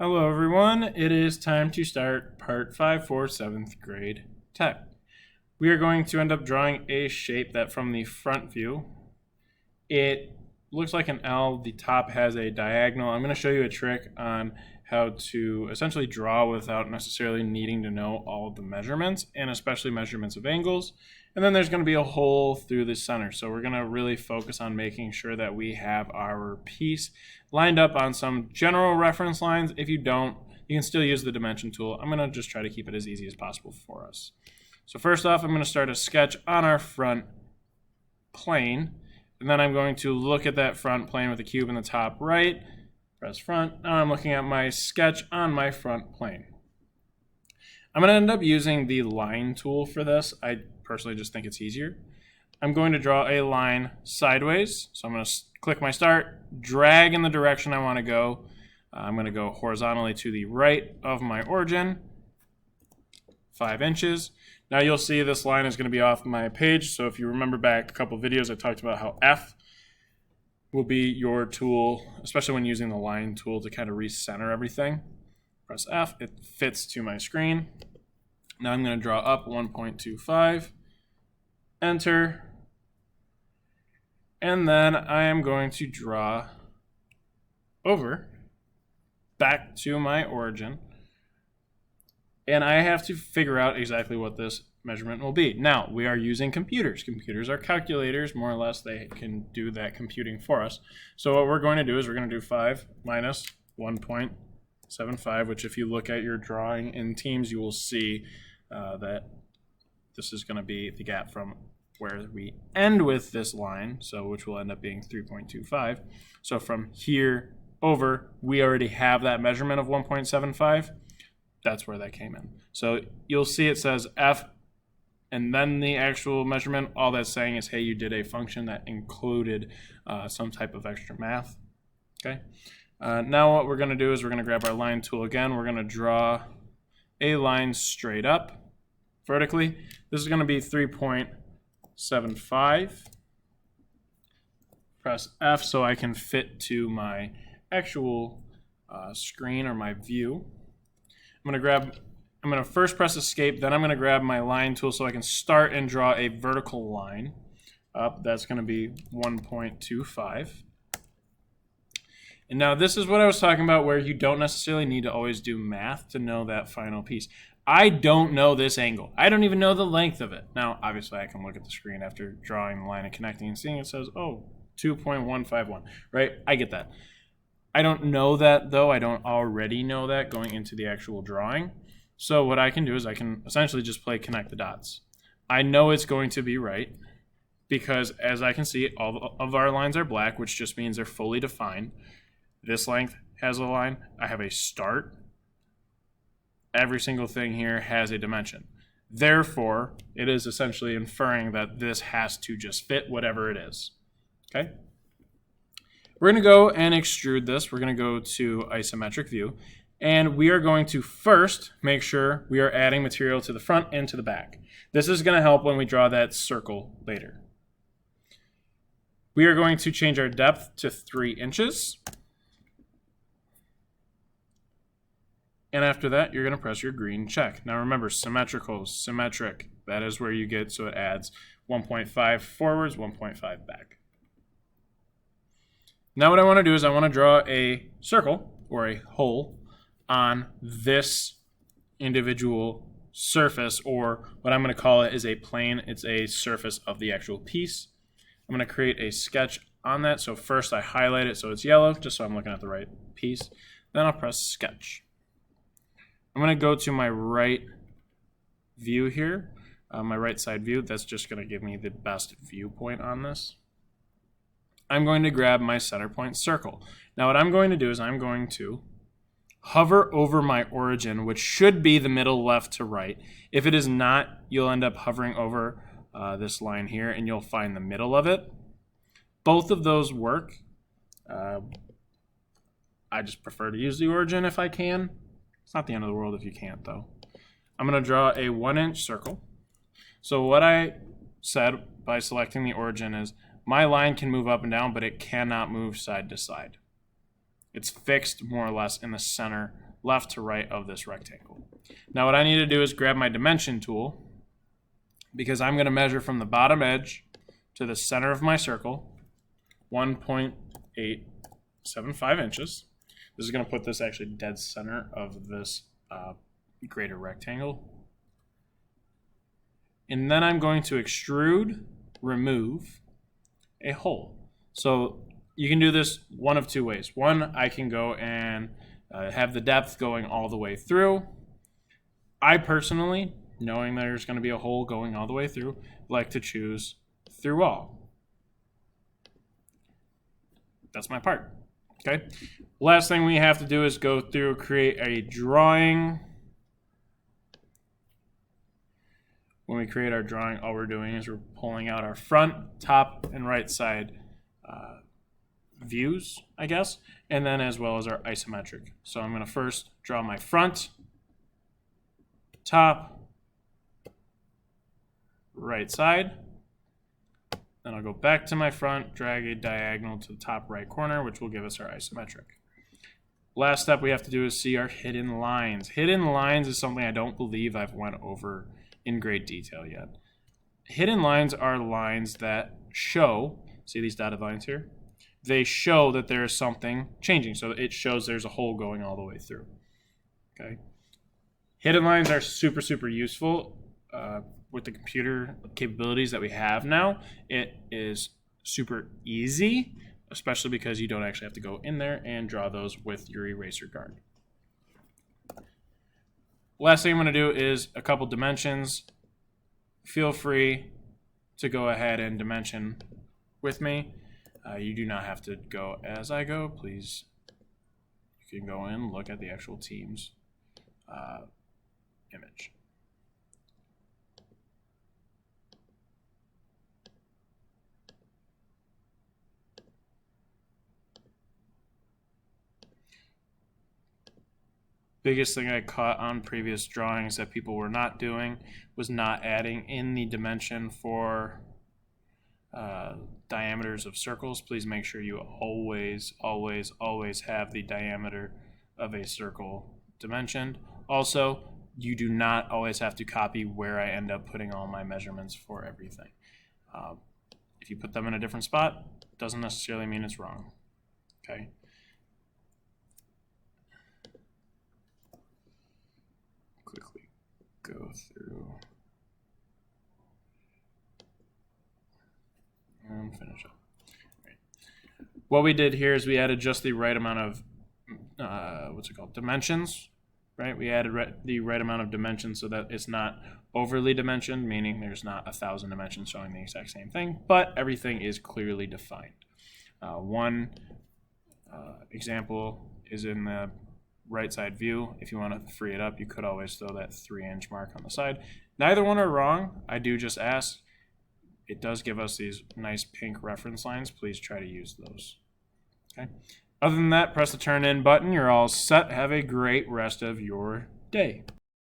Hello everyone, it is time to start part 5 for 7th grade tech. We are going to end up drawing a shape that from the front view, it looks like an L, the top has a diagonal. I'm going to show you a trick on how to essentially draw without necessarily needing to know all of the measurements, and especially measurements of angles. And then there's going to be a hole through the center. So we're going to really focus on making sure that we have our piece lined up on some general reference lines. If you don't, you can still use the dimension tool. I'm going to just try to keep it as easy as possible for us. So first off, I'm going to start a sketch on our front plane. And then I'm going to look at that front plane with a cube in the top right. Press front. Now I'm looking at my sketch on my front plane. I'm going to end up using the line tool for this. I personally just think it's easier. I'm going to draw a line sideways. So I'm going to click my start, drag in the direction I want to go. I'm going to go horizontally to the right of my origin, 5 inches. Now you'll see this line is going to be off my page. So if you remember back a couple videos, I talked about how F will be your tool, especially when using the line tool to kind of recenter everything. Press F, it fits to my screen. Now I'm going to draw up 1.25, enter, and then I am going to draw over back to my origin, and I have to figure out exactly what this measurement will be. Now, we are using computers. Computers are calculators, more or less. They can do that computing for us. So what we're going to do is we're going to do 5 minus 1.75, which if you look at your drawing in Teams, you will see that this is going to be the gap from where we end with this line, so which will end up being 3.25. So from here over, we already have that measurement of 1.75. That's where that came in. So you'll see it says F and then the actual measurement. All that's saying is, hey, you did a function that included some type of extra math. Okay. Now what we're going to do is we're going to grab our line tool again. We're going to draw a line straight up vertically. This is going to be 3.75. Press F so I can fit to my actual screen or my view. I'm going to first press escape, then I'm going to grab my line tool so I can start and draw a vertical line up. That's going to be 1.25. And now this is what I was talking about, where you don't necessarily need to always do math to know that final piece. I don't know this angle. I don't even know the length of it. Now, obviously, I can look at the screen after drawing the line and connecting and seeing it says, oh, 2.151, right? I get that. I don't know that, though. I don't already know that going into the actual drawing. So what I can do is I can essentially just play connect the dots. I know it's going to be right because, as I can see, all of our lines are black, which just means they're fully defined. This length has a line. I have a start. Every single thing here has a dimension. Therefore, it is essentially inferring that this has to just fit whatever it is. Okay? We're going to go and extrude this. We're going to go to isometric view. And we are going to first make sure we are adding material to the front and to the back. This is going to help when we draw that circle later. We are going to change our depth to 3 inches. And after that, you're going to press your green check. Now remember, symmetrical, symmetric. That is where you get, so it adds 1.5 forwards, 1.5 back. Now what I want to do is I want to draw a circle or a hole on this individual surface, or what I'm going to call it is a plane. It's a surface of the actual piece. I'm going to create a sketch on that. So first I highlight it so it's yellow, just so I'm looking at the right piece. Then I'll press sketch. I'm going to go to my right view here, my right side view. That's just going to give me the best viewpoint on this. I'm going to grab my center point circle. Now what I'm going to do is I'm going to hover over my origin, which should be the middle left to right. If it is not, you'll end up hovering over this line here and you'll find the middle of it. Both of those work. I just prefer to use the origin if I can. It's not the end of the world if you can't, though. I'm going to draw a 1-inch circle. So what I said by selecting the origin is my line can move up and down, but it cannot move side to side. It's fixed more or less in the center left to right of this rectangle. Now what I need to do is grab my dimension tool, because I'm going to measure from the bottom edge to the center of my circle, 1.875 inches. This is going to put this actually dead center of this greater rectangle. And then I'm going to extrude, remove a hole. So you can do this one of two ways. One, I can go and have the depth going all the way through. I personally, knowing there's going to be a hole going all the way through, like to choose through all. That's my part. Okay. Last thing we have to do is go through, create a drawing. When we create our drawing, all we're doing is we're pulling out our front, top, and right side views, I guess, and then as well as our isometric. So I'm going to first draw my front, top, right side. Then I'll go back to my front, drag a diagonal to the top right corner, which will give us our isometric. Last step we have to do is see our hidden lines. Hidden lines is something I don't believe I've went over in great detail yet. Hidden lines are lines that show, see these dotted lines here? They show that there is something changing. So it shows there's a hole going all the way through. Okay. Hidden lines are super, super useful. With the computer capabilities that we have now, it is super easy, especially because you don't actually have to go in there and draw those with your eraser guard. Last thing I'm going to do is a couple dimensions. Feel free to go ahead and dimension with me. You do not have to go as I go. Please, you can go in, look at the actual team's image. Biggest thing I caught on previous drawings that people were not doing was not adding in the dimension for diameters of circles. Please make sure you always have the diameter of a circle dimensioned. Also, you do not always have to copy where I end up putting all my measurements for everything. If you put them in a different spot, doesn't necessarily mean it's wrong. Okay. Quickly go through and finish up. Right. What we did here is we added just the right amount of dimensions. Right, we added the right amount of dimensions so that it's not overly dimensioned, meaning there's not 1,000 dimensions showing the exact same thing, but everything is clearly defined. One example is in the right side view. If you want to free it up, you could always throw that 3-inch mark on the side. Neither one are wrong. I do just ask. It does give us these nice pink reference lines. Please try to use those. Okay. Other than that, press the turn in button. You're all set. Have a great rest of your day.